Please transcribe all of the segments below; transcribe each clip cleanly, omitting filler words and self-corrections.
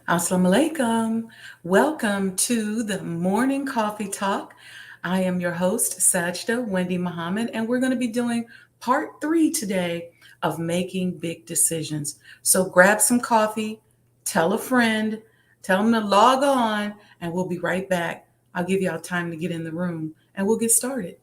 Assalamu alaikum. Welcome to the Morning Coffee Talk. I am your host, Sajdah Wendy Muhammad, and we're going to be doing part three today of making big decisions. So grab some coffee, tell a friend, tell them to log on, and we'll be right back. I'll give y'all time to get in the room and we'll get started.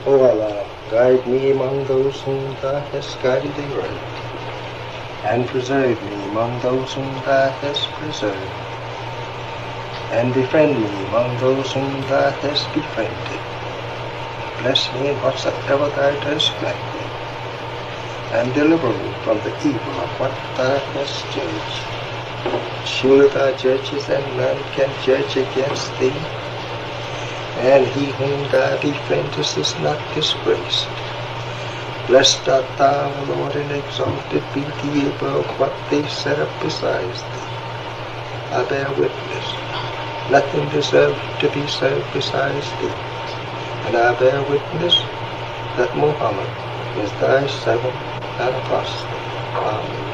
O Allah, guide me among those whom Thou hast guided aright, and preserve me among those whom Thou hast preserved, and befriend me among those whom Thou hast befriended. Bless me in whatsoever Thou dost grant me, and deliver me from the evil of what Thou hast judged. Surely Thou judgest, and none can judge against Thee, and he whom Thou befriendest is not disgraced. Blessed art Thou, O Lord, and exalted be Thee above what they set up besides Thee. I bear witness, nothing deserved to be served besides Thee, and I bear witness that Muhammad is Thy servant and apostle. Amen.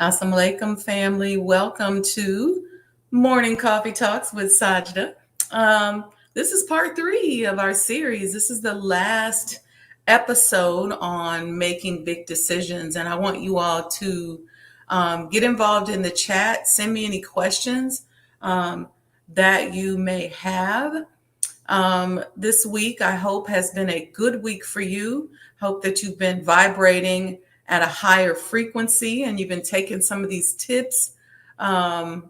Assalamu alaikum, family. Welcome to Morning Coffee Talks with Sajda. This is part three of our series. This is the last episode on making big decisions, and I want you all to get involved in the chat. Send me any questions um, that you may have. This week, I hope, has been a good week for you. Hope that you've been vibrating at a higher frequency and you've been taking some of these tips. Um,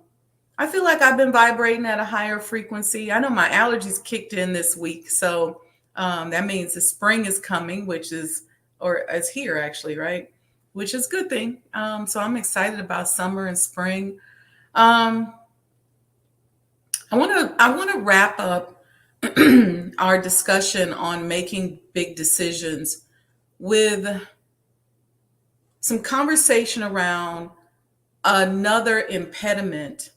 I feel like I've been vibrating at a higher frequency. I know my allergies kicked in this week. So that means the spring is coming, which is, or is here actually, right? Which is a good thing. So I'm excited about summer and spring. Um, I want to wrap up our discussion on making big decisions with some conversation around another impediment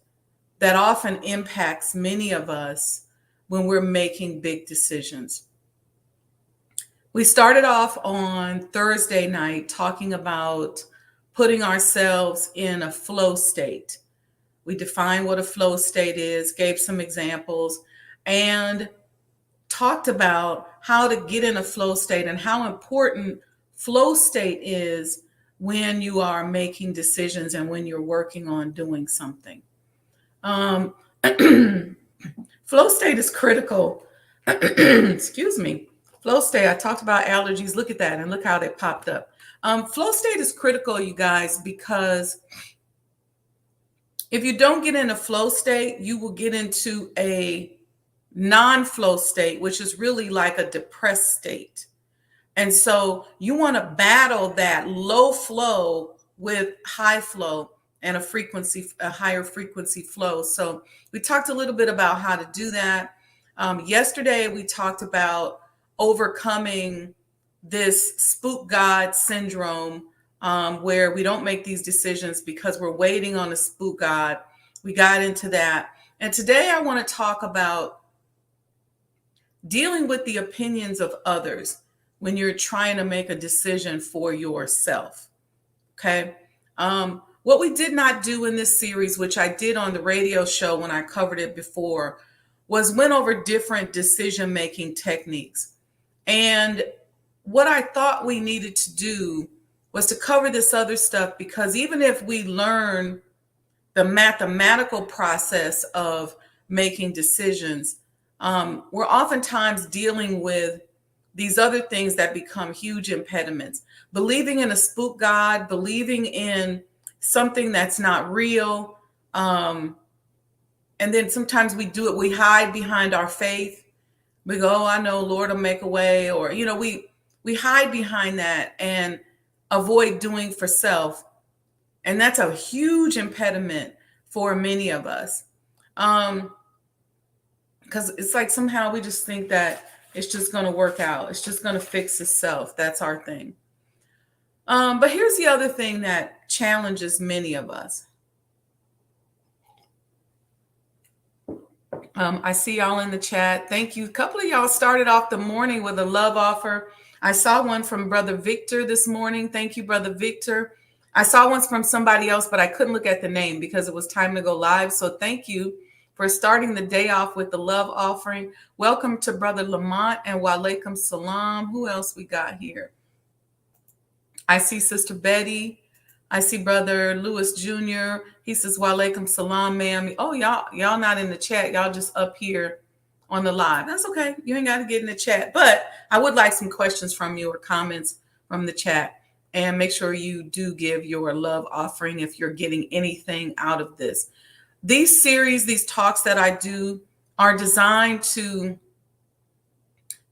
that often impacts many of us when we're making big decisions. We started off on Thursday night talking about putting ourselves in a flow state. We defined what a flow state is, gave some examples, and talked about how to get in a flow state and how important flow state is when you are making decisions and when you're working on doing something. Um, flow state is critical. Excuse me. Flow state, I talked about allergies. Look at that and look how they popped up. Flow state is critical, you guys, because if you don't get in a flow state, you will get into a non-flow state, which is really like a depressed state. And so you want to battle that low flow with high flow and a higher frequency flow. So we talked a little bit about how to do that. Yesterday, we talked about overcoming this spook God syndrome, where we don't make these decisions because we're waiting on a spook God. We got into that. And today I want to talk about dealing with the opinions of others when you're trying to make a decision for yourself. Okay. What we did not do in this series, which I did on the radio show when I covered it before, was went over different decision-making techniques. And what I thought we needed to do was to cover this other stuff, because even if we learn the mathematical process of making decisions, we're oftentimes dealing with these other things that become huge impediments. Believing in a spook God, believing in something that's not real. And then sometimes we do it, we hide behind our faith. We go, oh, I know Lord will make a way. Or, we hide behind that and avoid doing for self. And that's a huge impediment for many of us. Because it's like somehow we just think that it's just going to work out. It's just going to fix itself. That's our thing. But here's the other thing that challenges many of us. I see y'all in the chat. Thank you. A couple of y'all started off the morning with a love offer. I saw one from Brother Victor this morning. Thank you, Brother Victor. I saw one from somebody else, but I couldn't look at the name because it was time to go live. So thank you for starting the day off with the love offering. Welcome to Brother Lamont and Walaikum Salam. Who else we got here? I see Sister Betty. I see Brother Lewis Jr. He says, Walaikum Salam, ma'am. Oh, y'all not in the chat. Y'all just up here on the live. That's okay. You ain't got to get in the chat. But I would like some questions from you or comments from the chat. And make sure you do give your love offering if you're getting anything out of this. These series, these talks that I do are designed to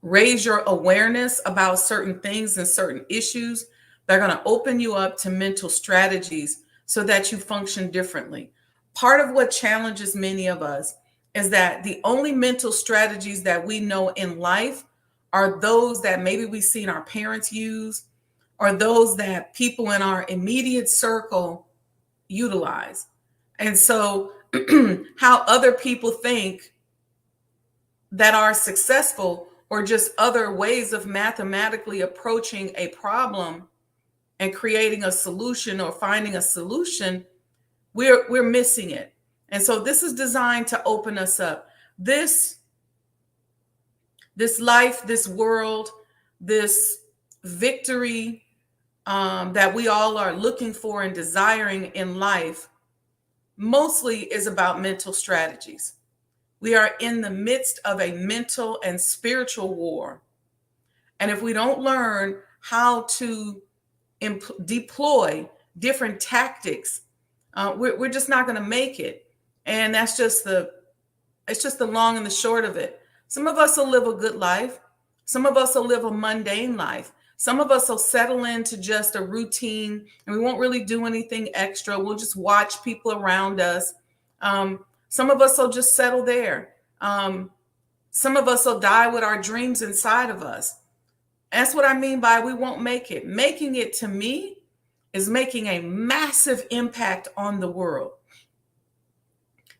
raise your awareness about certain things and certain issues. They're going to open you up to mental strategies so that you function differently. Part of what challenges many of us is that the only mental strategies that we know in life are those that maybe we've seen our parents use, or those that people in our immediate circle utilize. And so how other people think that are successful, or just other ways of mathematically approaching a problem, and creating a solution or finding a solution, we're missing it. And so this is designed to open us up. This life, this world, this victory that we all are looking for and desiring in life mostly is about mental strategies. We are in the midst of a mental and spiritual war. And if we don't learn how to deploy different tactics, we're just not going to make it. And it's just the long and the short of it. Some of us will live a good life. Some of us will live a mundane life. Some of us will settle into just a routine and we won't really do anything extra. We'll just watch people around us. Some of us will just settle there. Some of us will die with our dreams inside of us. That's what I mean by we won't make it. Making it to me is making a massive impact on the world,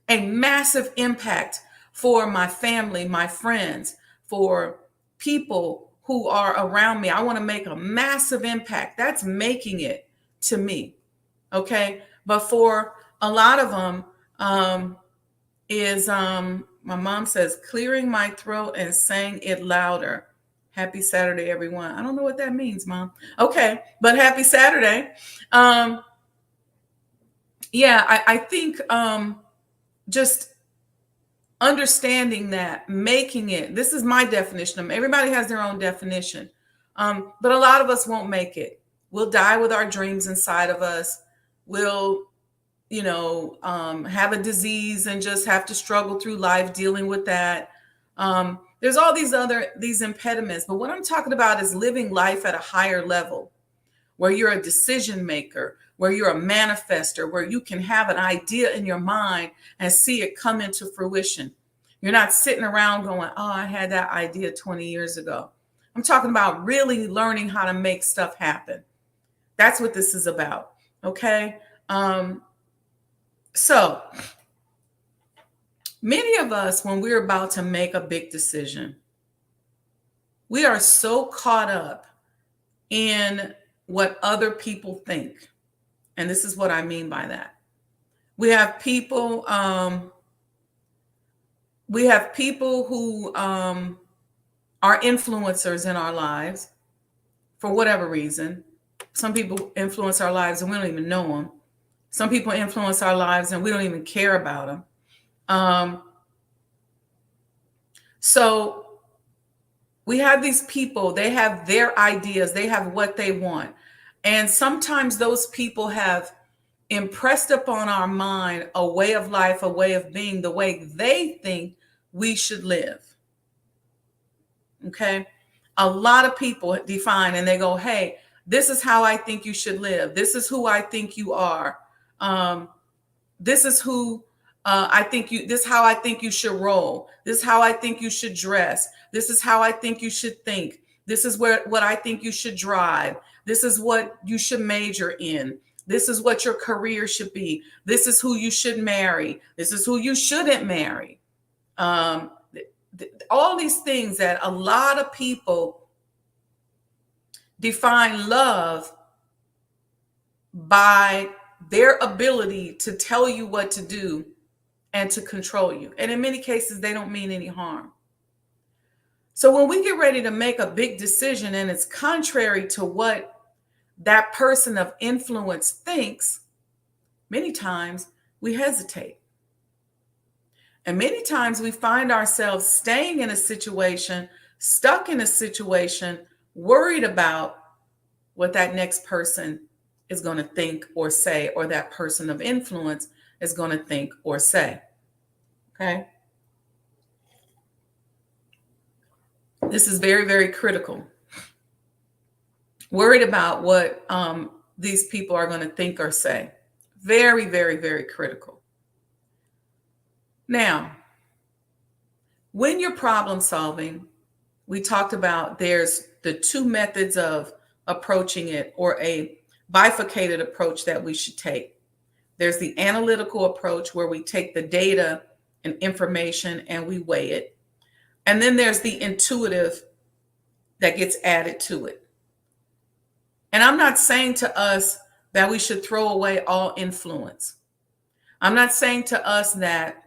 a massive impact for my family, my friends, for people who are around me. I want to make a massive impact. That's making it to me. Okay. But for a lot of them, my mom says, clearing my throat and saying it louder. Happy Saturday, everyone. I don't know what that means, Mom. Okay, but happy Saturday. I think just understanding that, making it, this is my definition. Everybody has their own definition. But a lot of us won't make it. We'll die with our dreams inside of us. We'll have a disease and just have to struggle through life dealing with that. There's all these impediments, but what I'm talking about is living life at a higher level, where you're a decision maker, where you're a manifester, where you can have an idea in your mind and see it come into fruition. You're not sitting around going, oh, I had that idea 20 years ago. I'm talking about really learning how to make stuff happen. That's what this is about. Okay. So many of us, when we're about to make a big decision, we are so caught up in what other people think. And this is what I mean by that. We have people who are influencers in our lives for whatever reason. Some people influence our lives and we don't even know them. Some people influence our lives and we don't even care about them. So we have these people, they have their ideas, they have what they want. And sometimes those people have impressed upon our mind a way of life, a way of being, the way they think we should live. Okay. A lot of people define and they go, hey, this is how I think you should live. This is who I think you are. This is who this is how I think you should roll. This is how I think you should dress. This is how I think you should think. This is what I think you should drive. This is what you should major in. This is what your career should be. This is who you should marry. This is who you shouldn't marry. All these things that a lot of people define love by their ability to tell you what to do and to control you. And in many cases, they don't mean any harm. So when we get ready to make a big decision and it's contrary to what that person of influence thinks, many times we hesitate. And many times we find ourselves staying in a situation, stuck in a situation, worried about what that next person is going to think or say, or that person of influence is going to think or say. Okay. This is very, very critical. Worried about what these people are going to think or say. Very, very, very critical. Now, when you're problem solving, we talked about there's the two methods of approaching it, or a bifurcated approach that we should take. There's the analytical approach where we take the data and information and we weigh it. And then there's the intuitive that gets added to it. And I'm not saying to us that we should throw away all influence. I'm not saying to us that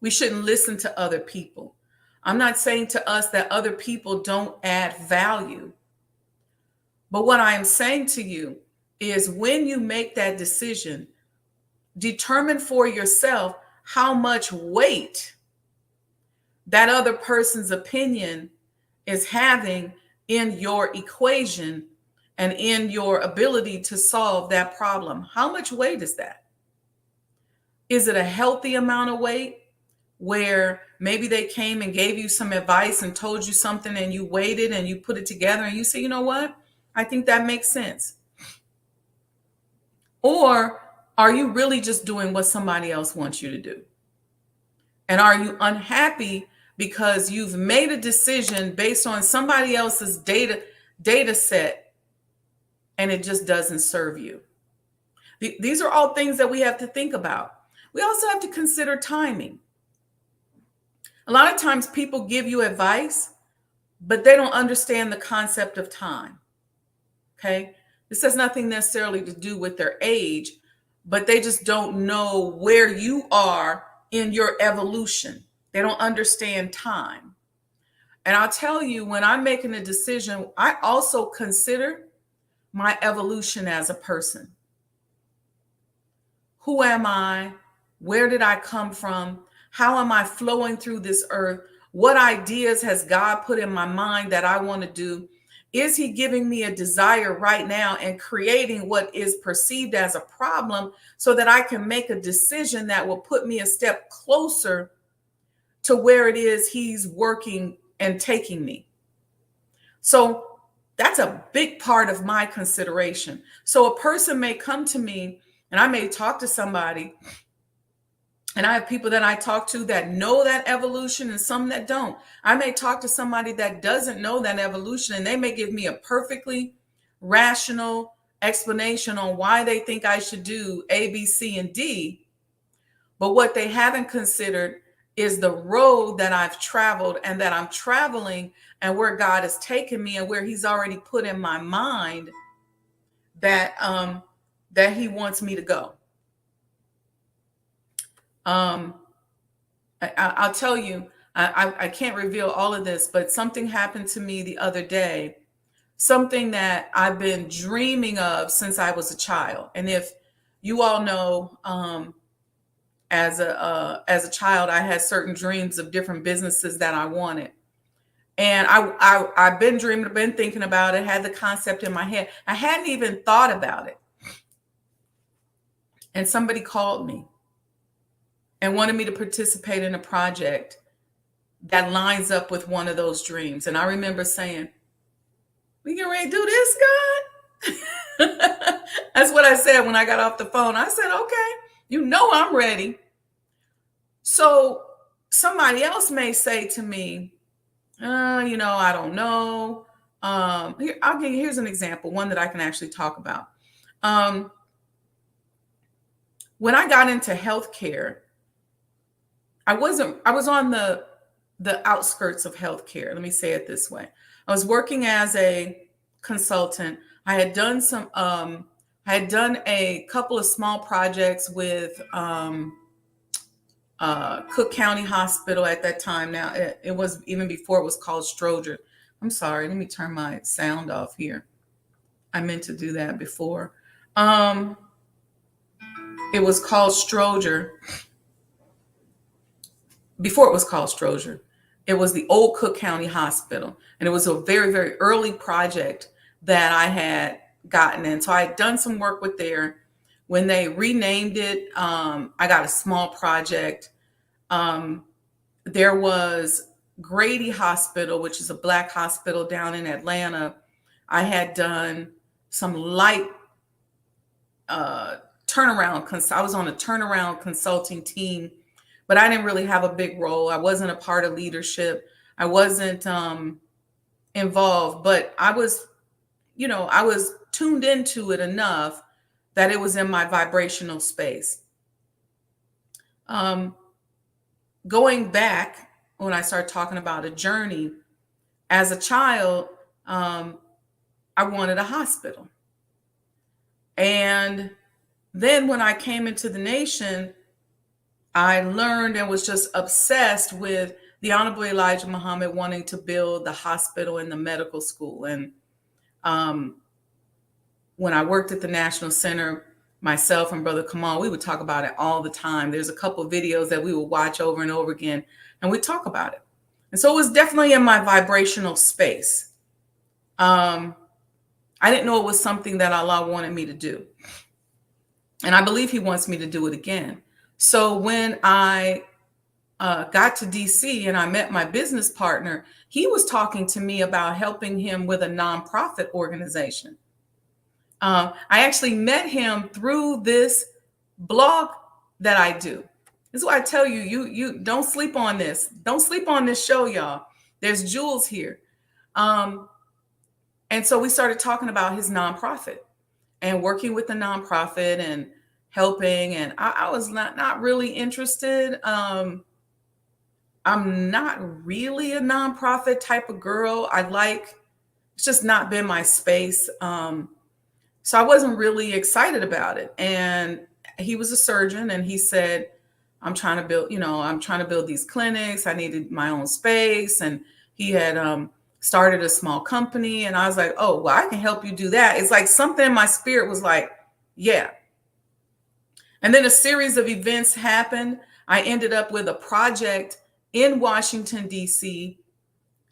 we shouldn't listen to other people. I'm not saying to us that other people don't add value. But what I am saying to you is when you make that decision, determine for yourself how much weight that other person's opinion is having in your equation and in your ability to solve that problem. How much weight is that? Is it a healthy amount of weight where maybe they came and gave you some advice and told you something and you waited and you put it together and you say, you know what? I think that makes sense. Or are you really just doing what somebody else wants you to do? And are you unhappy because you've made a decision based on somebody else's data set and it just doesn't serve you? These are all things that we have to think about. We also have to consider timing. A lot of times people give you advice, but they don't understand the concept of time. Okay? This has nothing necessarily to do with their age, but they just don't know where you are in your evolution. They don't understand time. And I'll tell you, when I'm making a decision, I also consider my evolution as a person. Who am I? Where did I come from? How am I flowing through this earth? What ideas has God put in my mind that I want to do? Is he giving me a desire right now and creating what is perceived as a problem so that I can make a decision that will put me a step closer to where it is he's working and taking me? So that's a big part of my consideration. So a person may come to me and I may talk to somebody, and I have people that I talk to that know that evolution and some that don't. I may talk to somebody that doesn't know that evolution and they may give me a perfectly rational explanation on why they think I should do A, B, C, and D. But what they haven't considered is the road that I've traveled and that I'm traveling and where God has taken me and where he's already put in my mind that that he wants me to go. I'll tell you, I can't reveal all of this, but something happened to me the other day, something that I've been dreaming of since I was a child. And if you all know, as a child, I had certain dreams of different businesses that I wanted. And I've been dreaming, been thinking about it, had the concept in my head. I hadn't even thought about it. And somebody called me and wanted me to participate in a project that lines up with one of those dreams. And I remember saying, we getting ready to do this, God? That's what I said when I got off the phone. I said, okay, you know I'm ready. So somebody else may say to me, I don't know. Here's an example, one that I can actually talk about. When I got into healthcare, I was on the outskirts of healthcare. Let me say it this way. I was working as a consultant. I had done a couple of small projects with Cook County Hospital at that time. Now it was even before it was called Stroger. I'm sorry. Let me turn my sound off here. I meant to do that before. It was called Stroger. Before it was called Stroger, it was the old Cook County Hospital. And it was a very, very early project that I had gotten in. So I had done some work with there. When they renamed it, I got a small project. There was Grady Hospital, which is a Black hospital down in Atlanta. I had done some light turnaround. I was on a turnaround consulting team, but I didn't really have a big role. I wasn't a part of leadership. I wasn't involved, but I was tuned into it enough that it was in my vibrational space. Going back, when I started talking about a journey, as a child, I I wanted a hospital. And then when I came into the nation, I learned and was just obsessed with the Honorable Elijah Muhammad wanting to build the hospital and the medical school. And um, when I worked at the National Center, myself and Brother Kamal, we would talk about it all the time. There's a couple of videos that we would watch over and over again, and we talk about it. And so it was definitely in my vibrational space. I didn't know it was something that Allah wanted me to do. And I believe he wants me to do it again. So when I got to DC and I met my business partner, he was talking to me about helping him with a nonprofit organization. I actually met him through this blog that I do. This is why I tell you, you don't sleep on this. Don't sleep on this show, y'all. There's jewels here. And so we started talking about his nonprofit and working with the nonprofit and helping. And I was not really interested. I'm not really a nonprofit type of girl. It's just not been my space. So I wasn't really excited about it. And he was a surgeon and he said, I'm trying to build these clinics. I needed my own space. And he had started a small company. And I was like, oh, well, I can help you do that. It's like something in my spirit was like, yeah. And then a series of events happened. I ended up with a project in Washington, D.C.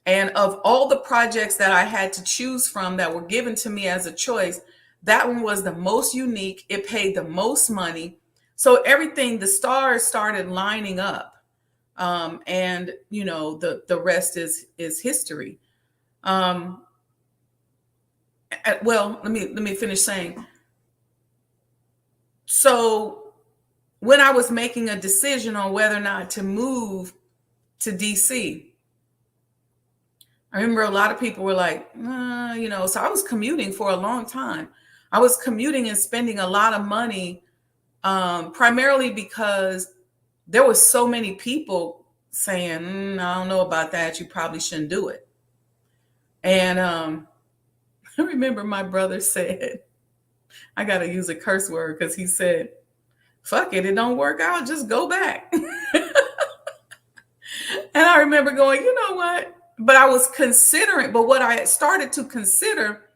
And of all the projects that I had to choose from that were given to me as a choice, that one was the most unique. It paid the most money. So everything, the stars started lining up. And the rest is history. Well, let me finish saying. So when I was making a decision on whether or not to move to DC, I remember a lot of people were like, so I was commuting for a long time. I was commuting and spending a lot of money, primarily because there was so many people saying, I don't know about that. You probably shouldn't do it. And I remember my brother said, I got to use a curse word because he said, fuck it, it don't work out, just go back. And I remember going, you know what? But I was considering, but what I had started to consider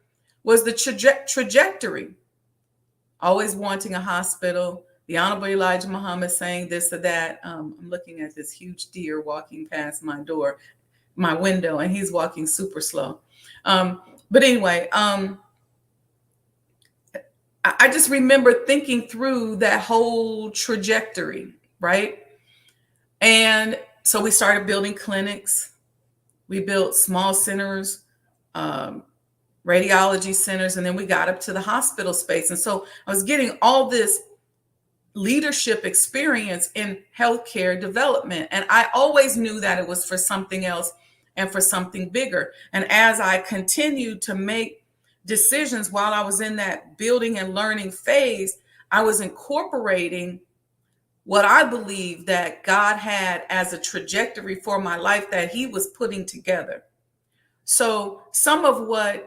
was the trajectory. Always wanting a hospital, the Honorable Elijah Muhammad saying this or that. I'm looking at this huge deer walking past my window, and he's walking super slow. But anyway, I just remember thinking through that whole trajectory, right? And so we started building clinics. We built small centers, radiology centers, and then we got up to the hospital space. And so I was getting all this leadership experience in healthcare development. And I always knew that it was for something else and for something bigger. And as I continued to make decisions while I was in that building and learning phase, I was incorporating what I believe that God had as a trajectory for my life that he was putting together. So some advice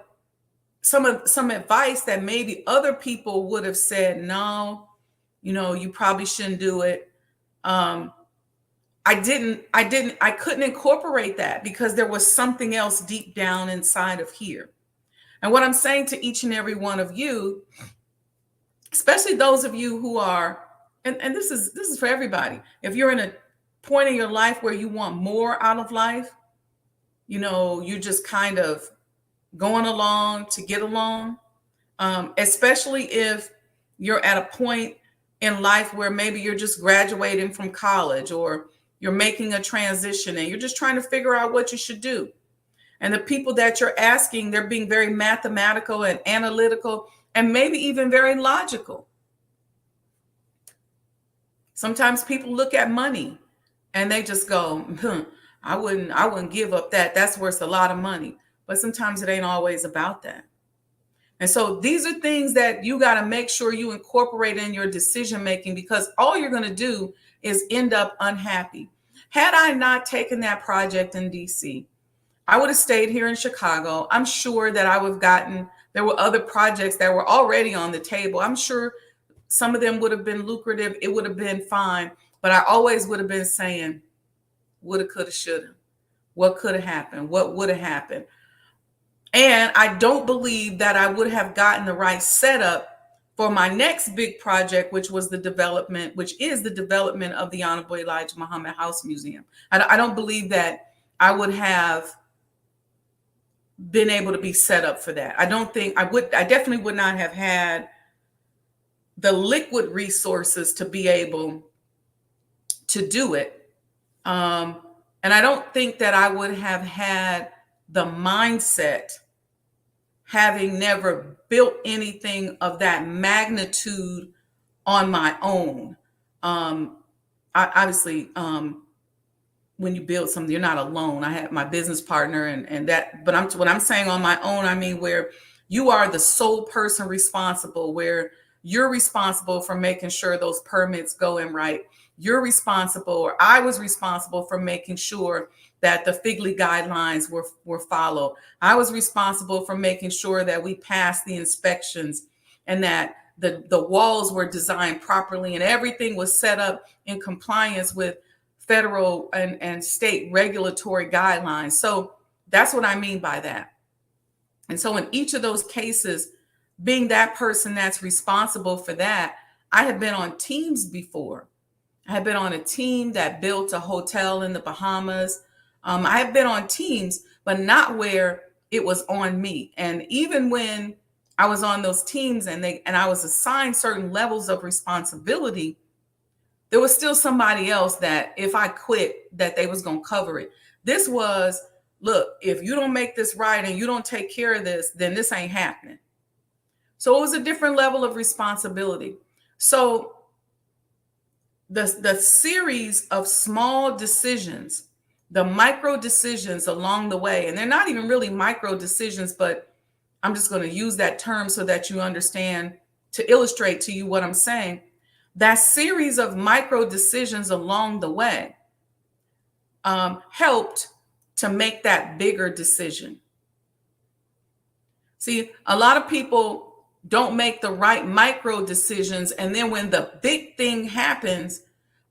that maybe other people would have said, no, you probably shouldn't do it. I couldn't incorporate that because there was something else deep down inside of here. And what I'm saying to each and every one of you, especially those of you who are, and this is for everybody. If you're in a point in your life where you want more out of life, you're just kind of going along to get along, especially if you're at a point in life where maybe you're just graduating from college or you're making a transition and you're just trying to figure out what you should do. And the people that you're asking, they're being very mathematical and analytical and maybe even very logical. Sometimes people look at money and they just go, I wouldn't give up that. That's worth a lot of money. But sometimes it ain't always about that. And so these are things that you got to make sure you incorporate in your decision making, because all you're going to do is end up unhappy. Had I not taken that project in DC, I would have stayed here in Chicago. I'm sure that I would have gotten There were other projects that were already on the table. I'm sure some of them would have been lucrative. It would have been fine. But I always would have been saying, woulda, coulda, shoulda. What could have happened? What would have happened? And I don't believe that I would have gotten the right setup for my next big project, which is the development of the Honorable Elijah Muhammad House Museum. I don't believe that I would have been able to be set up for that. I don't think I would. I definitely would not have had the liquid resources to be able to do it. And I don't think that I would have had the mindset, having never built anything of that magnitude on my own. Obviously, when you build something, you're not alone. I have my business partner and that, but when I'm saying on my own, I mean where you are the sole person responsible, where you're responsible for making sure those permits go in right. You're responsible, or I was responsible for making sure that the FIGLY guidelines were followed. I was responsible for making sure that we passed the inspections and that the walls were designed properly and everything was set up in compliance with federal and state regulatory guidelines. So that's what I mean by that. And so in each of those cases, being that person that's responsible for that, I have been on teams before. I have been on a team that built a hotel in the Bahamas. I have been on teams, but not where it was on me. And even when I was on those teams and I was assigned certain levels of responsibility, there was still somebody else that if I quit, that they was going to cover it. This was, look, if you don't make this right and you don't take care of this, then this ain't happening. So it was a different level of responsibility. So the series of small decisions, the micro decisions along the way, and they're not even really micro decisions, but I'm just going to use that term so that you understand, to illustrate to you what I'm saying. That series of micro decisions along the way helped to make that bigger decision. See, a lot of people don't make the right micro decisions, and then when the big thing happens,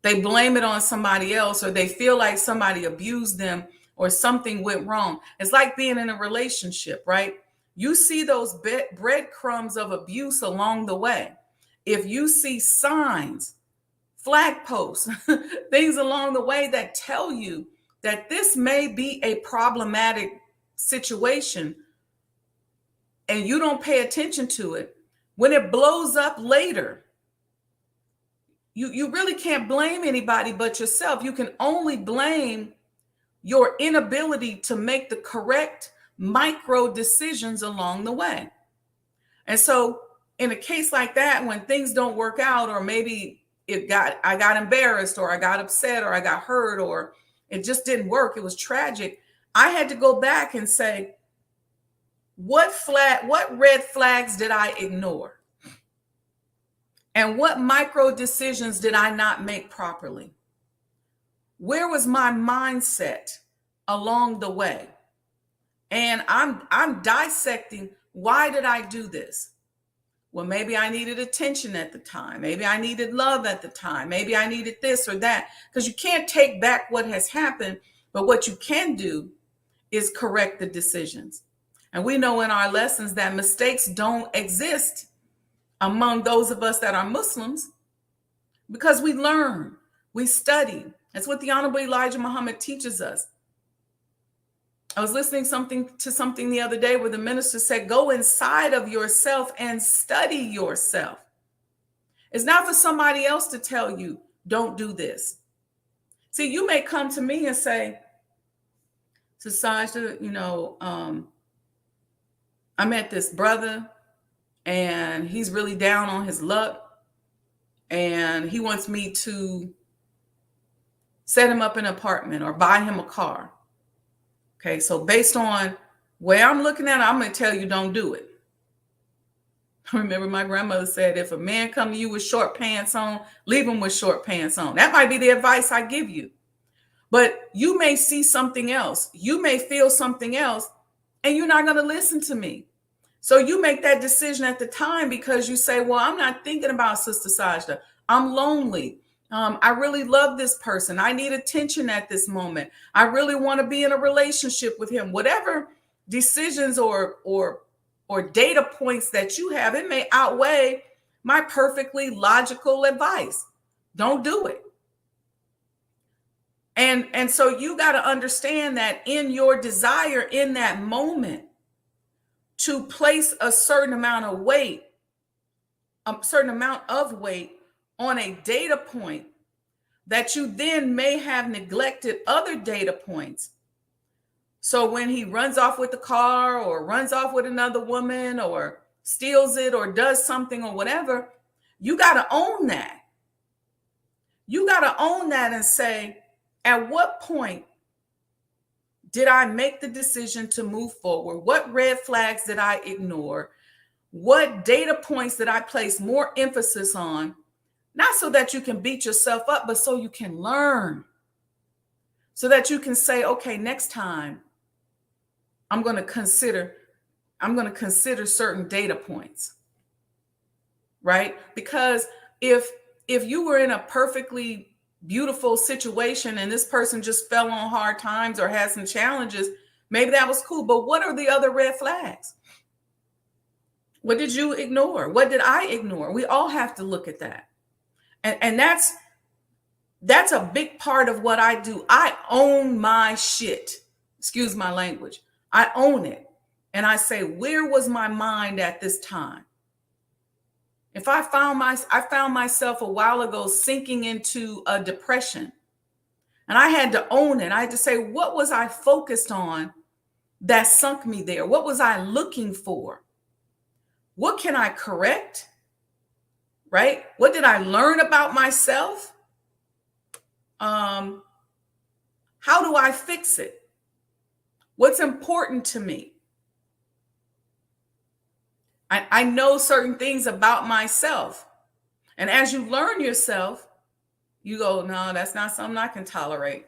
they blame it on somebody else, or they feel like somebody abused them or something went wrong. It's like being in a relationship, right? You see those breadcrumbs of abuse along the way. If you see signs, flag posts, things along the way that tell you that this may be a problematic situation, and you don't pay attention to it, when it blows up later, you really can't blame anybody but yourself. You can only blame your inability to make the correct micro decisions along the way. And so in a case like that, when things don't work out, or maybe I got embarrassed, or I got upset, or I got hurt, or it just didn't work, it was tragic, I had to go back and say, what red flags did I ignore? And what micro decisions did I not make properly? Where was my mindset along the way? And I'm dissecting, why did I do this? Well, maybe I needed attention at the time. Maybe I needed love at the time. Maybe I needed this or that. Because you can't take back what has happened, but what you can do is correct the decisions. And we know in our lessons that mistakes don't exist among those of us that are Muslims, because we learn, we study. That's what the Honorable Elijah Muhammad teaches us. I was listening to something the other day where the minister said, go inside of yourself and study yourself. It's not for somebody else to tell you, don't do this. See, you may come to me and say, Sajdah, I met this brother and he's really down on his luck and he wants me to set him up an apartment or buy him a car. Okay, so based on where I'm looking at it, I'm going to tell you, don't do it. I remember my grandmother said, if a man come to you with short pants on, leave him with short pants on. That might be the advice I give you. But you may see something else. You may feel something else, and you're not going to listen to me. So you make that decision at the time because you say, well, I'm not thinking about Sister Sajda. I'm lonely. I really love this person. I need attention at this moment. I really want to be in a relationship with him. Whatever decisions or data points that you have, it may outweigh my perfectly logical advice. Don't do it. And so you got to understand that in your desire in that moment to place a certain amount of weight on a data point, that you then may have neglected other data points. So when he runs off with the car or runs off with another woman or steals it or does something or whatever, you got to own that. You got to own that and say, at what point did I make the decision to move forward? What red flags did I ignore? What data points did I place more emphasis on? Not so that you can beat yourself up, but so you can learn. So that you can say, okay, next time I'm going to consider certain data points. Right? Because if you were in a perfectly beautiful situation and this person just fell on hard times or had some challenges, maybe that was cool. But what are the other red flags? What did you ignore? What did I ignore? We all have to look at that. And that's a big part of what I do. I own my shit. Excuse my language. I own it. And I say, where was my mind at this time? If I found myself a while ago sinking into a depression, and I had to own it. I had to say, what was I focused on that sunk me there? What was I looking for? What can I correct? Right? What did I learn about myself? How do I fix it? What's important to me? I know certain things about myself. And as you learn yourself, you go, no, that's not something I can tolerate.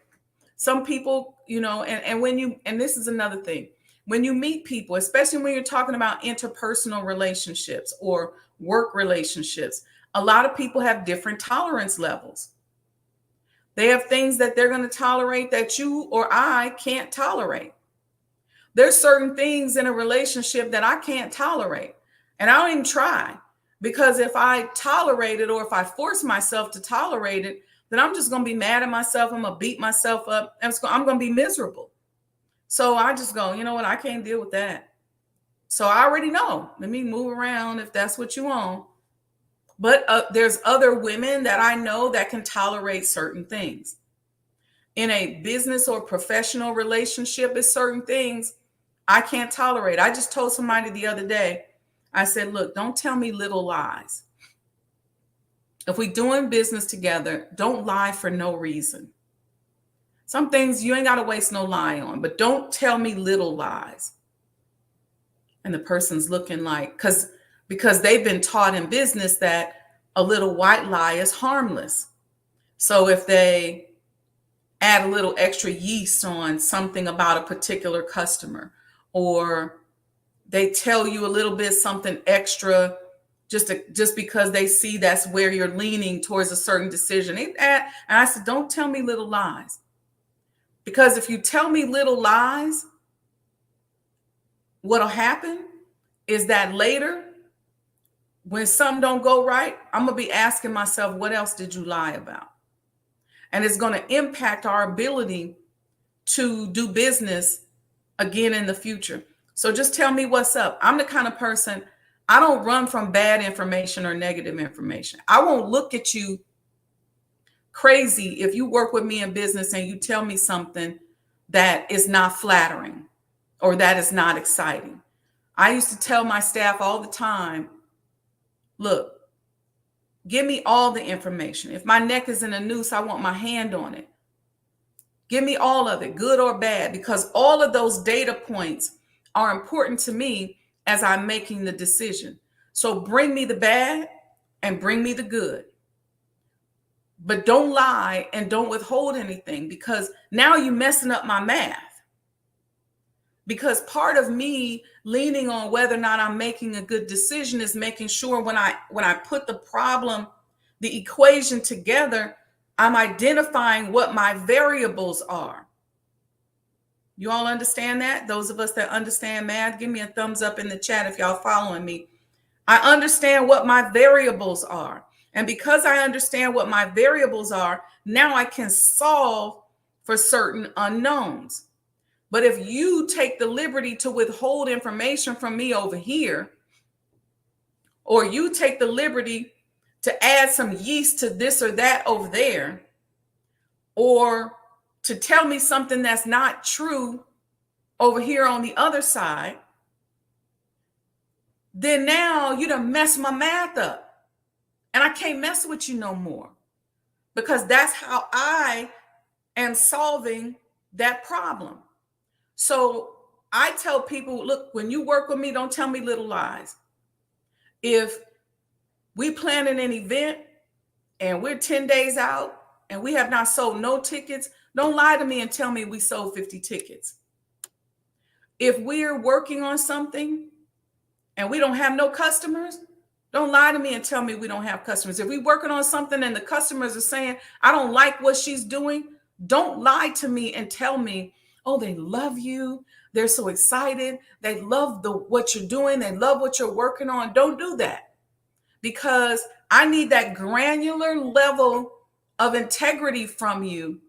Some people, and this is another thing. When you meet people, especially when you're talking about interpersonal relationships or work relationships, a lot of people have different tolerance levels. They have things that they're going to tolerate that you or I can't tolerate. There's certain things in a relationship that I can't tolerate. And I don't even try, because if I tolerate it or if I force myself to tolerate it, then I'm just going to be mad at myself. I'm going to beat myself up. I'm going to be miserable. So I just go, you know what? I can't deal with that. So I already know. Let me move around if that's what you want. But there's other women that I know that can tolerate certain things. In a business or professional relationship, it's certain things I can't tolerate. I just told somebody the other day, I said, look, don't tell me little lies. If we're doing business together, don't lie for no reason. Some things you ain't got to waste no lie on, but don't tell me little lies. And the person's looking like, because they've been taught in business that a little white lie is harmless. So if they add a little extra yeast on something about a particular customer, or they tell you a little bit something extra just because they see that's where you're leaning towards a certain decision. And I said, don't tell me little lies. Because if you tell me little lies, what'll happen is that later, when something don't go right, I'm going to be asking myself, what else did you lie about? And it's going to impact our ability to do business again in the future. So just tell me what's up. I'm the kind of person, I don't run from bad information or negative information. I won't look at you crazy if you work with me in business and you tell me something that is not flattering or that is not exciting. I used to tell my staff all the time, look, give me all the information. If my neck is in a noose, I want my hand on it. Give me all of it, good or bad, because all of those data points are important to me as I'm making the decision. So bring me the bad and bring me the good. But don't lie and don't withhold anything, because now you're messing up my math. because part of me leaning on whether or not I'm making a good decision is making sure when I put the problem, the equation together, I'm identifying what my variables are. You all understand that? Those of us that understand math, give me a thumbs up in the chat if y'all following me. I understand what my variables are. And because I understand what my variables are, now I can solve for certain unknowns. But if you take the liberty to withhold information from me over here, or you take the liberty to add some yeast to this or that over there, or to tell me something that's not true over here on the other side, then now you done mess my math up. And I can't mess with you no more, because that's how I am solving that problem. So I tell people, look, when you work with me, don't tell me little lies. If we planning an event and we're 10 days out and we have not sold no tickets, don't lie to me and tell me we sold 50 tickets. If we're working on something and we don't have no customers, don't lie to me and tell me we don't have customers. If we're working on something and the customers are saying, I don't like what she's doing, don't lie to me and tell me, oh, they love you. They're so excited. They love what you're doing. They love what you're working on. Don't do that, because I need that granular level of integrity from you,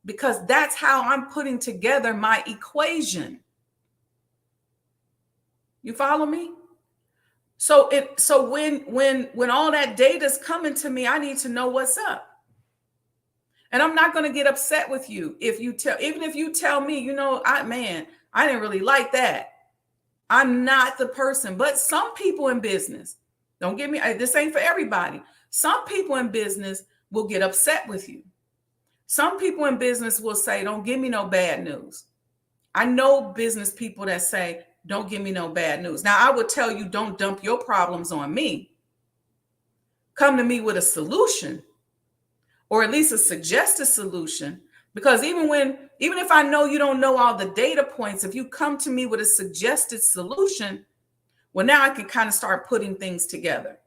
because that's how I'm putting together my equation. You follow me? So when all that data is coming to me, I need to know what's up. And I'm not going to get upset with you if you even if you tell me, I didn't really like that. I'm not the person. But some people in business, don't get me, this ain't for everybody. Some people in business will get upset with you. Some people in business will say, don't give me no bad news. I know business people that say, don't give me no bad news. Now, I would tell you, don't dump your problems on me. Come to me with a solution, or at least a suggested solution. Because even if I know you don't know all the data points, if you come to me with a suggested solution, well, now I can kind of start putting things together.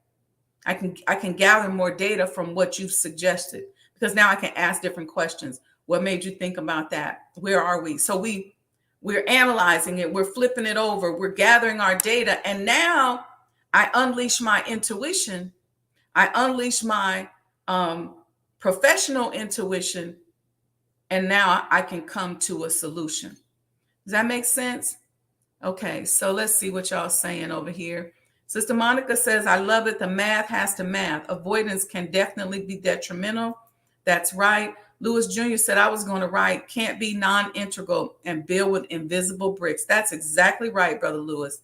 I can gather more data from what you've suggested, because now I can ask different questions. What made you think about that? Where are we? So we're analyzing it. We're flipping it over. We're gathering our data. And now I unleash my intuition. I unleash my professional intuition. And now I can come to a solution. Does that make sense? Okay, so let's see what y'all saying over here. Sister Monica says, I love it. The math has to math. Avoidance can definitely be detrimental. That's right. Lewis Jr. said, I was going to write, can't be non-integral and build with invisible bricks. That's exactly right, Brother Lewis.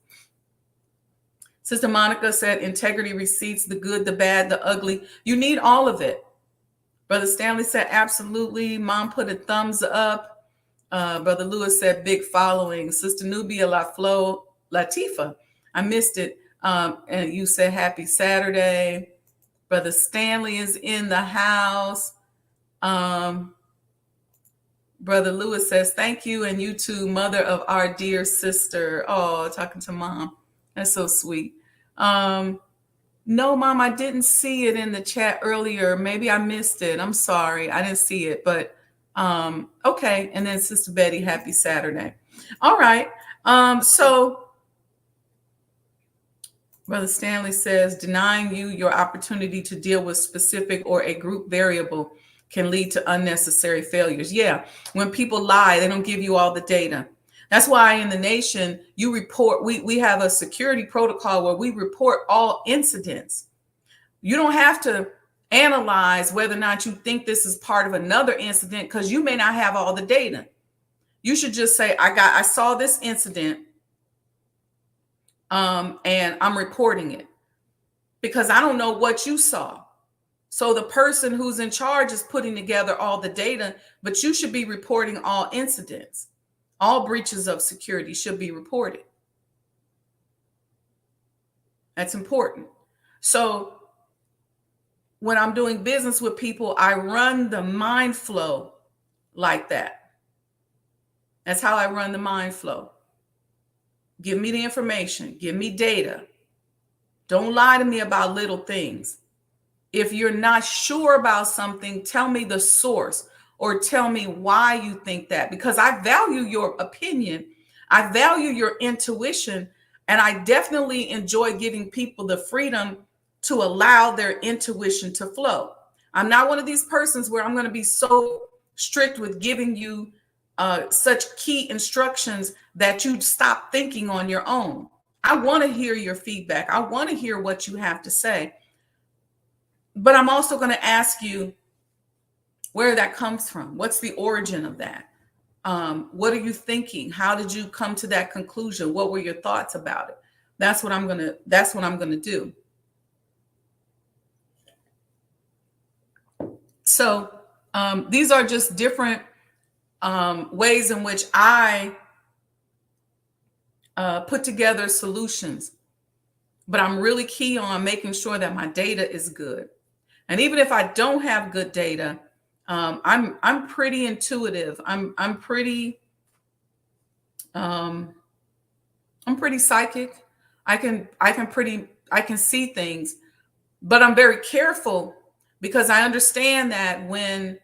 Sister Monica said, integrity receipts, the good, the bad, the ugly. You need all of it. Brother Stanley said, absolutely. Mom put a thumbs up. Brother Lewis said, big following. Sister Nubia Latifa, I missed it. And you said, happy Saturday. Brother Stanley is in the house. Brother Lewis says, thank you. And you too, mother of our dear sister. Oh, talking to mom. That's so sweet. No, Mom, I didn't see it in the chat earlier. Maybe I missed it. I'm sorry. I didn't see it, but okay. And then Sister Betty, happy Saturday. All right. So Brother Stanley says, denying you your opportunity to deal with specific or a group variable can lead to unnecessary failures. Yeah. When people lie, they don't give you all the data. That's why in the nation, you report, we have a security protocol where we report all incidents. You don't have to analyze whether or not you think this is part of another incident, because you may not have all the data. You should just say, I saw this incident and I'm reporting it, because I don't know what you saw. So the person who's in charge is putting together all the data, but you should be reporting all incidents. All breaches of security should be reported. That's important. So when I'm doing business with people, I run the mind flow like that. That's how I run the mind flow. Give me the information. Give me data. Don't lie to me about little things. If you're not sure about something, tell me the source or tell me why you think that, because I value your opinion. I value your intuition. And I definitely enjoy giving people the freedom to allow their intuition to flow. I'm not one of these persons where I'm going to be so strict with giving you such key instructions that you stop thinking on your own. I want to hear your feedback. I want to hear what you have to say. But I'm also going to ask you where that comes from. What's the origin of that? What are you thinking? How did you come to that conclusion? What were your thoughts about it? That's what I'm gonna do. So these are just different ways in which I put together solutions. But I'm really key on making sure that my data is good. And even if I don't have good data, I'm pretty intuitive. I'm pretty psychic. I can see things, but I'm very careful because I understand that when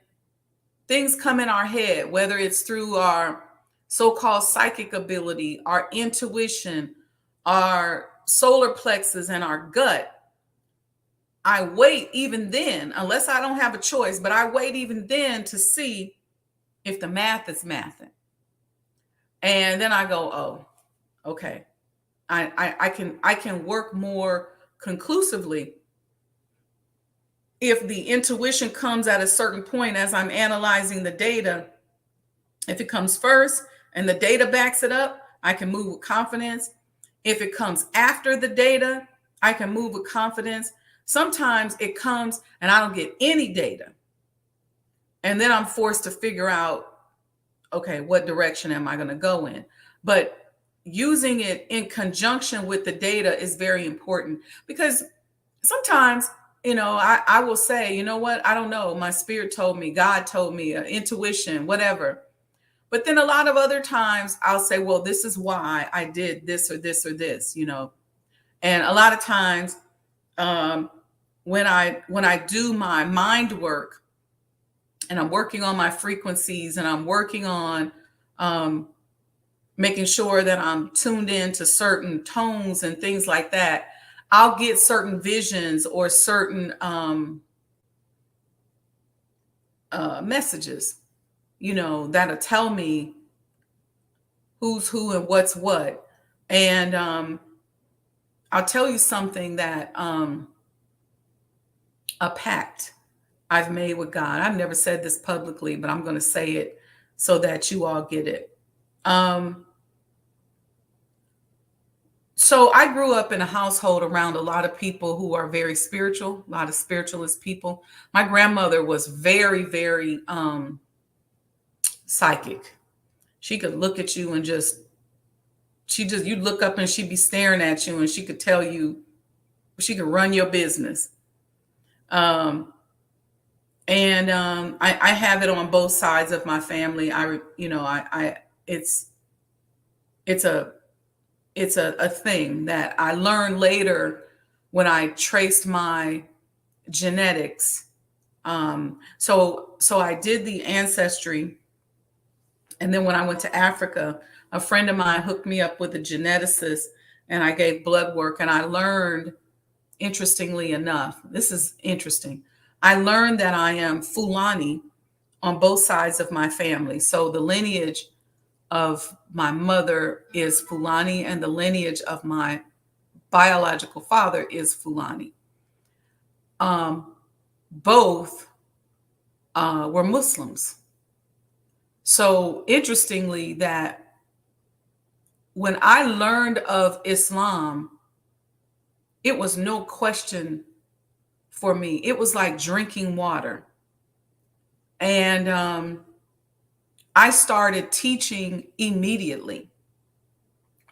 things come in our head, whether it's through our so-called psychic ability, our intuition, our solar plexus, and our gut, I wait even then, unless I don't have a choice, but I wait even then to see if the math is mathing. And then I go, oh, okay. I can work more conclusively if the intuition comes at a certain point as I'm analyzing the data. If it comes first and the data backs it up, I can move with confidence. If it comes after the data, I can move with confidence. Sometimes it comes and I don't get any data. And then I'm forced to figure out, okay, what direction am I going to go in? But using it in conjunction with the data is very important, because sometimes, I will say, you know what? I don't know. My spirit told me, God told me, intuition, whatever. But then a lot of other times I'll say, well, this is why I did this or this or this, And a lot of times when I do my mind work and I'm working on my frequencies and I'm working on making sure that I'm tuned in to certain tones and things like that, I'll get certain visions or certain messages, that'll tell me who's who and what's what. And I'll tell you something that a pact I've made with God. I've never said this publicly, but I'm going to say it so that you all get it. So I grew up in a household around a lot of people who are very spiritual, a lot of spiritualist people. My grandmother was very, very psychic. She could look at you and you'd look up and she'd be staring at you and she could tell you, she could run your business. I have it on both sides of my family. It's a thing that I learned later when I traced my genetics. So I did the ancestry. And then when I went to Africa, a friend of mine hooked me up with a geneticist and I gave blood work. And I learned, interestingly enough, this is interesting. I learned that I am Fulani on both sides of my family. So the lineage of my mother is Fulani and the lineage of my biological father is Fulani. Both were Muslims. So interestingly, that when I learned of Islam, it was no question for me. It was like drinking water. And I started teaching immediately,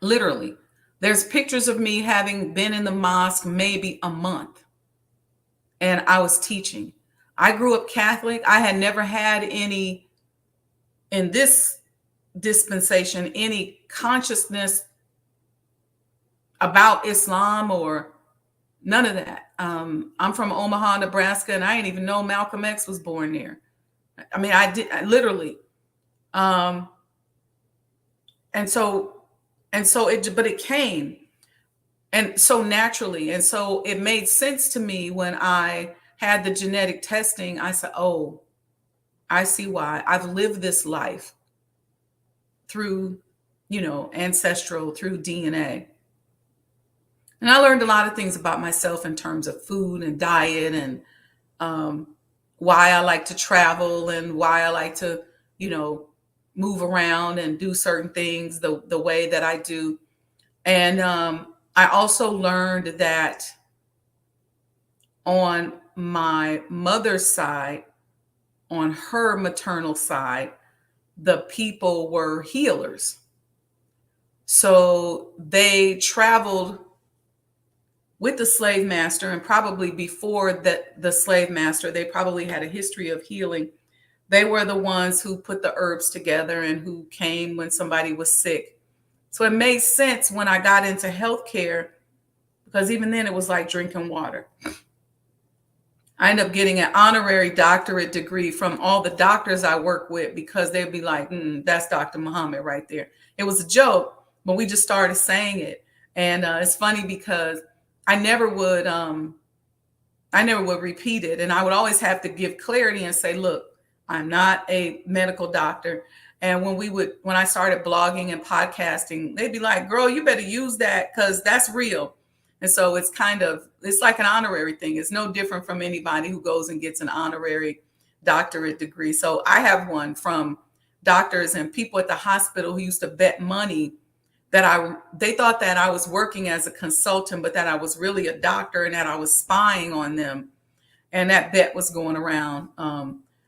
literally. There's pictures of me having been in the mosque maybe a month, and I was teaching. I grew up Catholic. I had never had any, in this dispensation, any consciousness about Islam or none of that. I'm from Omaha, Nebraska, and I didn't even know Malcolm X was born there. I mean, I literally. Um, and so, but it came, and so naturally, and so it made sense to me when I had the genetic testing. I said, "Oh, I see why. I've lived this life through, ancestral, through DNA." And I learned a lot of things about myself in terms of food and diet and um, why I like to travel and why I like to, you know, move around and do certain things the way that I do. And I also learned that on my mother's side, on her maternal side, the people were healers. So they traveled with the slave master, and probably before that, the slave master, they probably had a history of healing. They were the ones who put the herbs together and who came when somebody was sick. So it made sense when I got into healthcare, because even then it was like drinking water. I ended up getting an honorary doctorate degree from all the doctors I work with, because they'd be like, that's Dr. Muhammad right there. It was a joke, but we just started saying it. And it's funny because I never would repeat it. And I would always have to give clarity and say, look, I'm not a medical doctor. And when I started blogging and podcasting, they'd be like, girl, you better use that because that's real. And so it's like an honorary thing. It's no different from anybody who goes and gets an honorary doctorate degree. So I have one from doctors and people at the hospital who used to bet money that they thought that I was working as a consultant, but that I was really a doctor and that I was spying on them. And that bet was going around.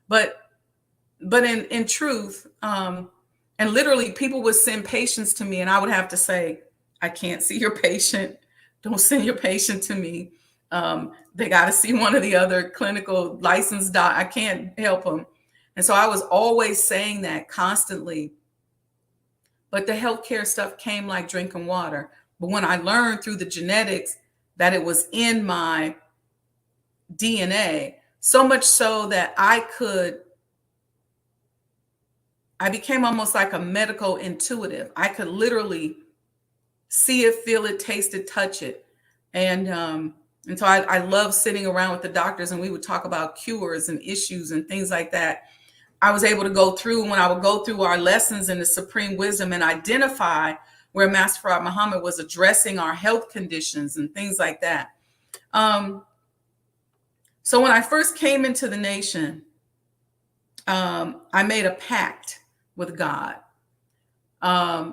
But in truth, and literally people would send patients to me and I would have to say, I can't see your patient. Don't send your patient to me. They got to see one of the other clinical licensed doc. I can't help them. And so I was always saying that constantly. But the healthcare stuff came like drinking water. But when I learned through the genetics that it was in my DNA, so much so that I became almost like a medical intuitive. I could literally see it, feel it, taste it, touch it. And so I love sitting around with the doctors and we would talk about cures and issues and things like that. I was able to go through, when I would go through our lessons in the Supreme Wisdom, and identify where Master Farad Muhammad was addressing our health conditions and things like that. So when I first came into the nation, I made a pact with God. I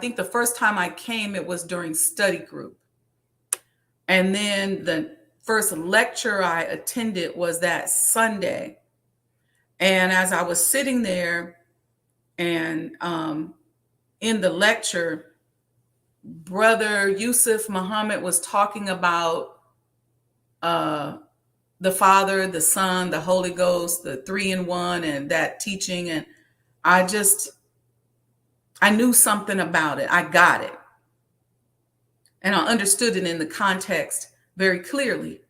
think the first time I came, it was during study group. And then the first lecture I attended was that Sunday. And as I was sitting there and in the lecture, Brother Yusuf Muhammad was talking about the Father, the Son, the Holy Ghost, the 3-in-1, and that teaching. And I knew something about it. I got it. And I understood it in the context very clearly.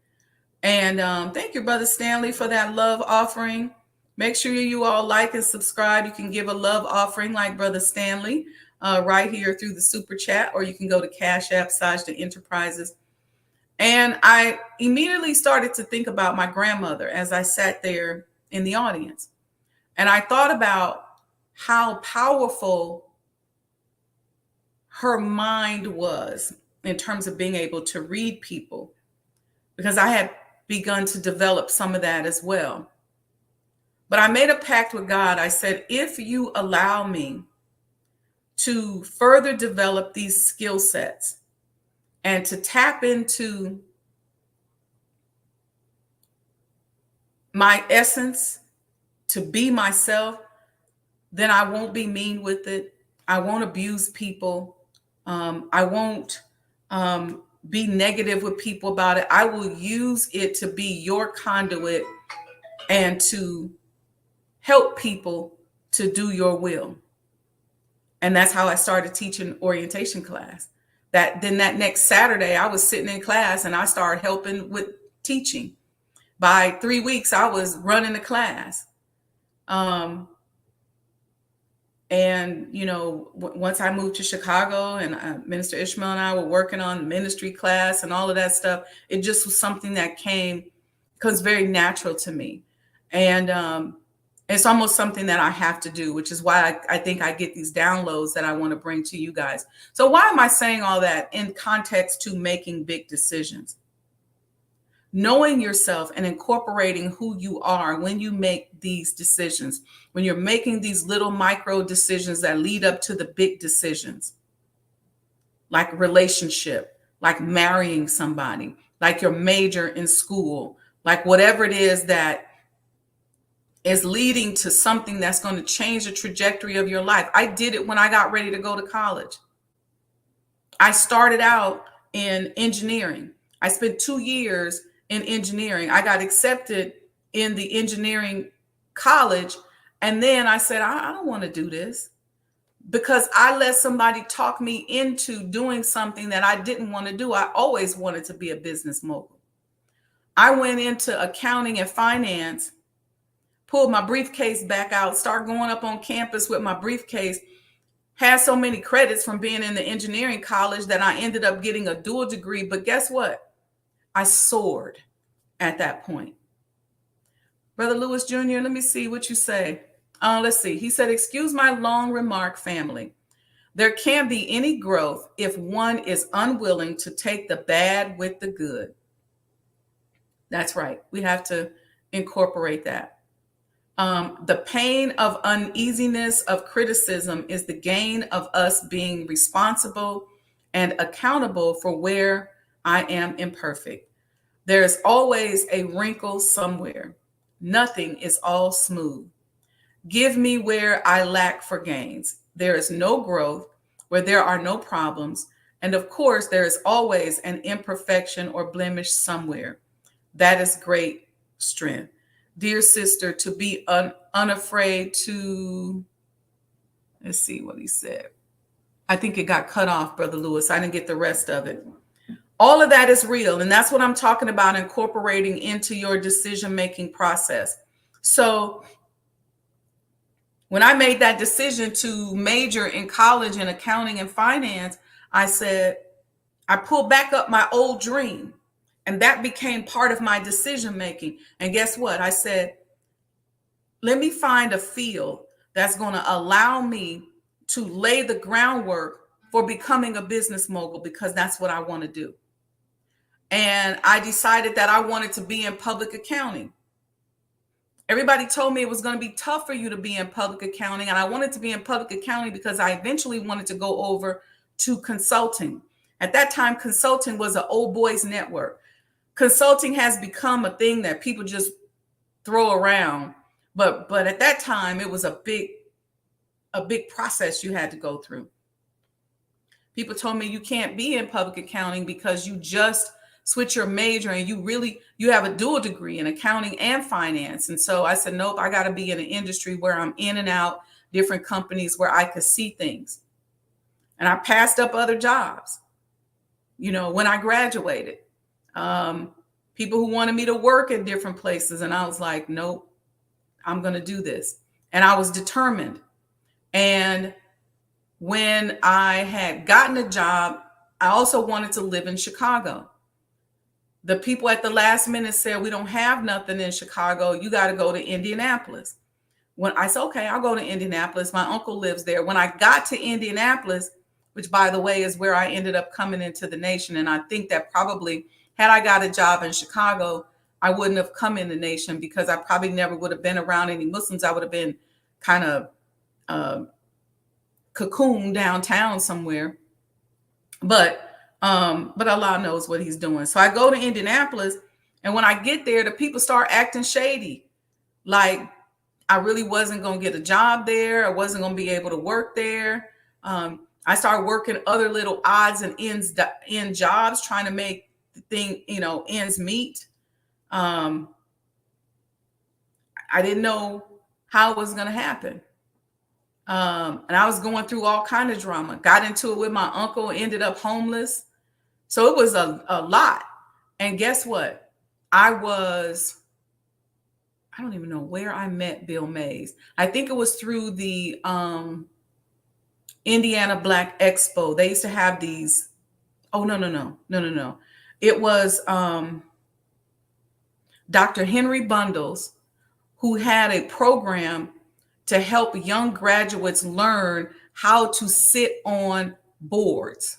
And thank you, Brother Stanley, for that love offering. Make sure you all like and subscribe. You can give a love offering like Brother Stanley right here through the super chat, or you can go to Cash App, Sajdah Enterprises. And I immediately started to think about my grandmother as I sat there in the audience. And I thought about how powerful her mind was in terms of being able to read people, because I had begun to develop some of that as well. But I made a pact with God. I said, if you allow me to further develop these skill sets and to tap into my essence, to be myself, then I won't be mean with it. I won't abuse people. I won't be negative with people about it. I will use it to be your conduit and to help people to do your will. And that's how I started teaching orientation class. That next Saturday, I was sitting in class and I started helping with teaching. By 3 weeks, I was running the class. Um, and once I moved to Chicago, and Minister Ishmael and I were working on the ministry class and all of that stuff, it just was something that came because very natural to me. And it's almost something that I have to do, which is why I think I get these downloads that I want to bring to you guys. So why am I saying all that in context to making big decisions? Knowing yourself and incorporating who you are when you make these decisions, when you're making these little micro decisions that lead up to the big decisions, like relationship, like marrying somebody, like your major in school, like whatever it is that is leading to something that's going to change the trajectory of your life. I did it when I got ready to go to college. I started out in engineering. I spent 2 years in engineering. I got accepted in the engineering college. And then I said, I don't want to do this, because I let somebody talk me into doing something that I didn't want to do. I always wanted to be a business mogul. I went into accounting and finance, pulled my briefcase back out, started going up on campus with my briefcase, had so many credits from being in the engineering college that I ended up getting a dual degree. But guess what? I soared at that point. Brother Lewis Jr., let me see what you say. Let's see. He said, excuse my long remark, family. There can't be any growth if one is unwilling to take the bad with the good. That's right. We have to incorporate that. The pain of uneasiness of criticism is the gain of us being responsible and accountable for where I am imperfect. There is always a wrinkle somewhere. Nothing is all smooth. Give me where I lack for gains. There is no growth where there are no problems. And of course, there is always an imperfection or blemish somewhere. That is great strength. Dear sister, to be unafraid to, let's see what he said. I think it got cut off, Brother Lewis. I didn't get the rest of it. All of that is real. And that's what I'm talking about, incorporating into your decision-making process. So when I made that decision to major in college in accounting and finance, I said, I pulled back up my old dream. And that became part of my decision making. And guess what? I said, let me find a field that's going to allow me to lay the groundwork for becoming a business mogul, because that's what I want to do. And I decided that I wanted to be in public accounting. Everybody told me it was going to be tough for you to be in public accounting. And I wanted to be in public accounting because I eventually wanted to go over to consulting. At that time, consulting was an old boys network. Consulting has become a thing that people just throw around. But at that time, it was a big process you had to go through. People told me you can't be in public accounting because you just switch your major and you have a dual degree in accounting and finance. And so I said, nope, I got to be in an industry where I'm in and out, different companies where I could see things. And I passed up other jobs, when I graduated. People who wanted me to work at different places. And I was like, nope, I'm going to do this. And I was determined. And when I had gotten a job, I also wanted to live in Chicago. The people at the last minute said, we don't have nothing in Chicago. You got to go to Indianapolis. When I said, okay, I'll go to Indianapolis. My uncle lives there. When I got to Indianapolis, which by the way, is where I ended up coming into the nation. And I think that probably had I got a job in Chicago, I wouldn't have come in the nation, because I probably never would have been around any Muslims. I would have been kind of cocooned downtown somewhere. But Allah knows what he's doing. So I go to Indianapolis, and when I get there, the people start acting shady. Like I really wasn't going to get a job there. I wasn't going to be able to work there. I started working other little odds and end jobs, trying to make the thing, ends meet. I didn't know how it was going to happen. And I was going through all kind of drama. Got into it with my uncle, ended up homeless. So it was a lot. And guess what? I was, I don't even know where I met Bill Mays. I think it was through the Indiana Black Expo. They used to have these. Oh, no, no, no, no, no, no. It was Dr. Henry Bundles, who had a program to help young graduates learn how to sit on boards.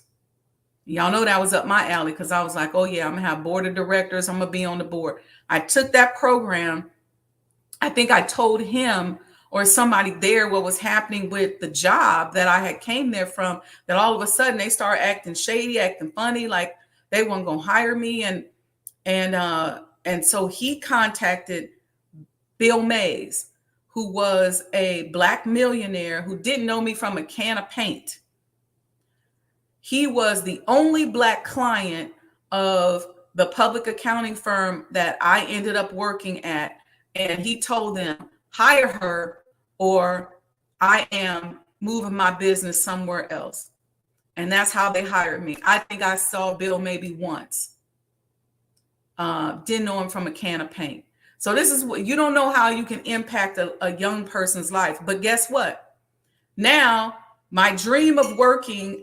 Y'all know that was up my alley because I was like, oh, yeah, I'm going to have board of directors. I'm going to be on the board. I took that program. I think I told him or somebody there what was happening with the job that I had came there from, that all of a sudden they started acting shady, acting funny, like they weren't going to hire me. And so he contacted Bill Mays, who was a Black millionaire who didn't know me from a can of paint. He was the only Black client of the public accounting firm that I ended up working at. And he told them, hire her or I am moving my business somewhere else. And that's how they hired me. I think I saw Bill maybe once. Didn't know him from a can of paint. So this is what, you don't know how you can impact a young person's life. But guess what? Now, my dream of working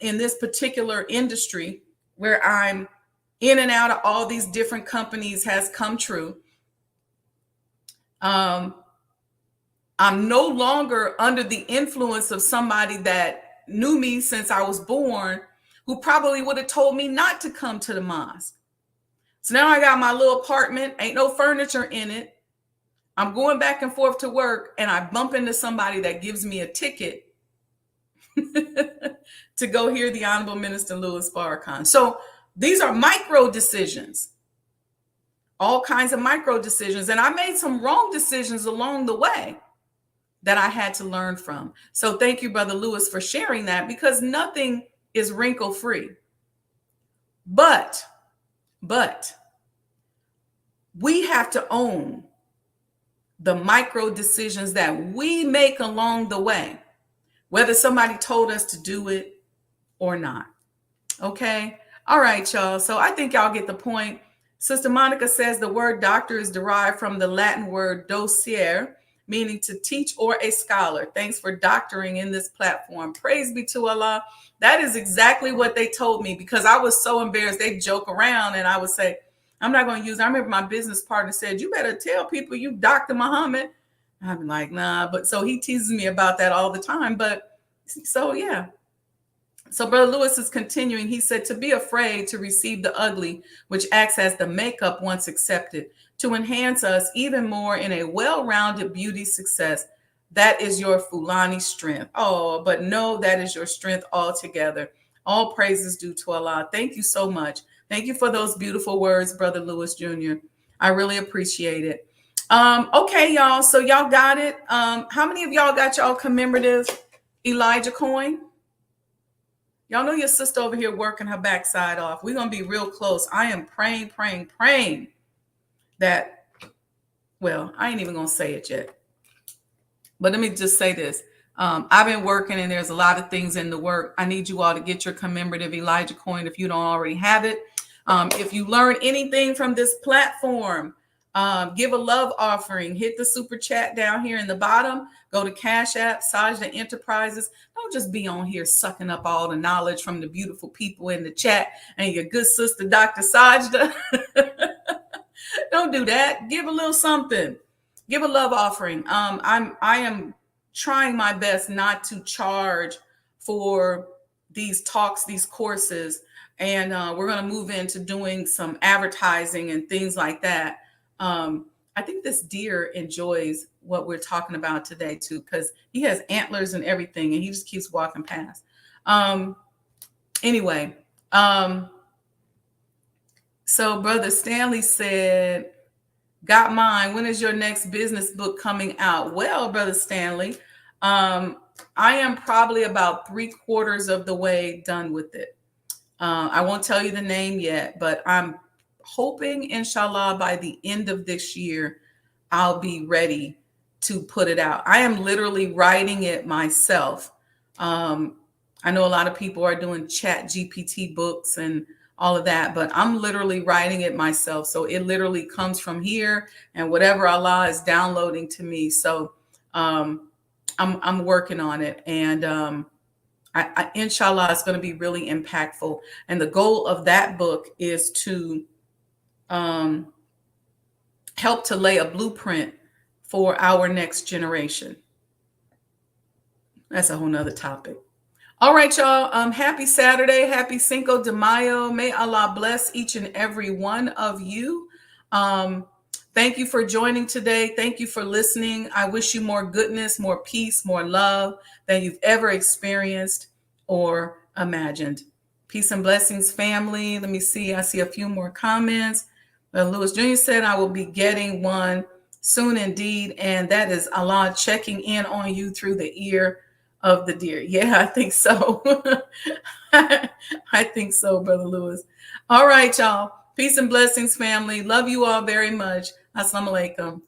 in this particular industry where I'm in and out of all these different companies has come true. I'm no longer under the influence of somebody that knew me since I was born, who probably would have told me not to come to the mosque. So now I got my little apartment, ain't no furniture in it. I'm going back and forth to work and I bump into somebody that gives me a ticket to go hear the Honorable Minister Louis Farrakhan. So these are micro decisions, all kinds of micro decisions. And I made some wrong decisions along the way that I had to learn from. So thank you, Brother Louis, for sharing that, because nothing is wrinkle free. But we have to own the micro decisions that we make along the way, whether somebody told us to do it or not. Okay. All right, y'all. So I think y'all get the point. Sister Monica says the word doctor is derived from the Latin word docere, meaning to teach or a scholar. Thanks for doctoring in this platform. Praise be to Allah. That is exactly what they told me, because I was so embarrassed. They joke around and I would say, I'm not going to use it. I remember my business partner said, you better tell people you Dr. Muhammad. I'm like, nah. But so he teases me about that all the time. But so, yeah. So Brother Lewis is continuing. He said, to be afraid to receive the ugly, which acts as the makeup once accepted, to enhance us even more in a well-rounded beauty success. That is your Fulani strength. Oh, but no, that is your strength altogether. All praises due to Allah. Thank you so much. Thank you for those beautiful words, Brother Lewis Jr. I really appreciate it. Okay, y'all. So y'all got it. How many of y'all got y'all commemorative Elijah coin? Y'all know your sister over here working her backside off. We're going to be real close. I am praying that, well, I ain't even going to say it yet. But let me just say this. I've been working and there's a lot of things in the work. I need you all to get your commemorative Elijah coin if you don't already have it. If you learn anything from this platform, give a love offering. Hit the super chat down here in the bottom. Go to Cash App, Sajdah Enterprises. Don't just be on here sucking up all the knowledge from the beautiful people in the chat and your good sister, Dr. Sajdah. Don't do that. Give a little something. Give a love offering. I am trying my best not to charge for these talks, these courses, and we're going to move into doing some advertising and things like that. I think this deer enjoys what we're talking about today too, because he has antlers and everything, and he just keeps walking past. Anyway, so Brother Stanley said, got mine. When is your next business book coming out? Well, Brother Stanley, I am probably about 3/4 of the way done with it. I won't tell you the name yet, but I'm hoping, inshallah, by the end of this year, I'll be ready to put it out. I am literally writing it myself. I know a lot of people are doing chat GPT books and all of that, but I'm literally writing it myself. So it literally comes from here and whatever Allah is downloading to me. So I'm working on it, and inshallah, it's going to be really impactful. And the goal of that book is to um, help to lay a blueprint for our next generation. That's a whole nother topic. All right, y'all. Happy Saturday. Happy Cinco de Mayo. May Allah bless each and every one of you. Thank you for joining today. Thank you for listening. I wish you more goodness, more peace, more love than you've ever experienced or imagined. Peace and blessings, family. Let me see. I see a few more comments. Lewis Jr. said, I will be getting one soon indeed. And that is Allah checking in on you through the ear of the deer. Yeah, I think so. I think so, Brother Lewis. All right, y'all. Peace and blessings, family. Love you all very much. Assalamu alaikum.